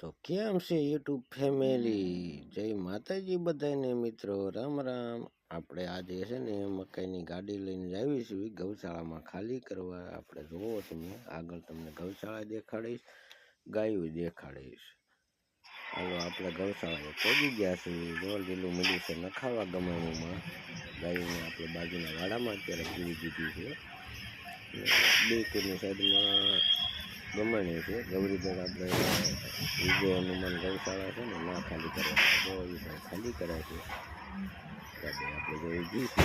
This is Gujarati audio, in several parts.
તો કેમ છે યુટ્યુબ ફેમિલી? જય માતાજી બધાને મિત્રો, રામ રામ। આપણે આજે છે ને મકાઈની ગાડી લઈને આવીશું ગૌશાળામાં ખાલી કરવા। આપણે જોવો તમે આગળ તમને ગૌશાળા દેખાડીશ, ગાયું દેખાડીશ। હાલો આપણે ગૌશાળાએ પહોંચી ગયા છીએ। જોર લીલું મળ્યું છે નખાવા ગમાણીમાં। ગાયોને આપણે બાજુના વાડામાં અત્યારે પૂરી દીધી છે। બે કોરની સાઈડમાં ગમાણી છે। ગૌરીદળ આપણે વિજય હનુમાન ગૌશાળા છે ને ના ખાલી કરે જો એ પણ ખાલી કરાય છે। આપણે જો ઊભી છે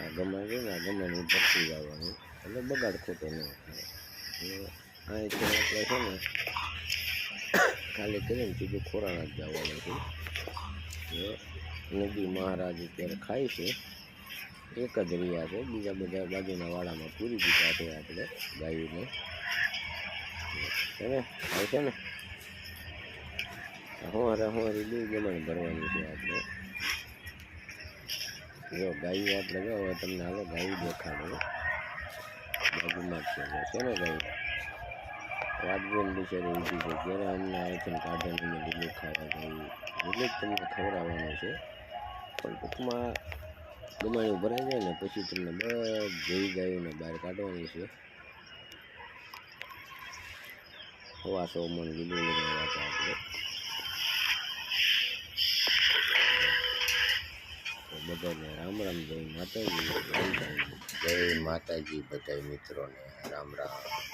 આ ગમાણ છે ને આ ગમાણી ભરતી જવાનું એટલે બગાડ ખોટો ન થાય। અહીંથી આપણે છે ને ખાલી કરીને સીધું ખોરાણા જ જવાનું છે। નદી મહારાજ અત્યારે ખાય છે, એક જ રહ્યા છે, બીજા બધા બાજુના વાડામાં પૂરી દીધા છે આપણે ગાયોને છે ને। આવશે ને હોરી બે ગમાણી ભરવાની છે આપણે। જો ગાયું આપણે જો હવે તમને હાલો ગાયું દેખાડો બાજુમાં જ છે ને ગાયું વાડવેલ બિચારી ઊભી છે જ્યારે અમને અહીંથી કાઢે ને લીલું ખાવા ગયું એટલે જ તમને ખવડાવવાનું છે। પણ ટૂંકમાં ગમાણી ભરાઈ જાય ને પછી તમને બધી ગાયોને બહાર કાઢવાની છે। 100 મણ લીલું લગાવ્યા હતા આપણે। બધાને રામ રામ, જય માતાજી, જય માતાજી બધા મિત્રોને રામ રામ।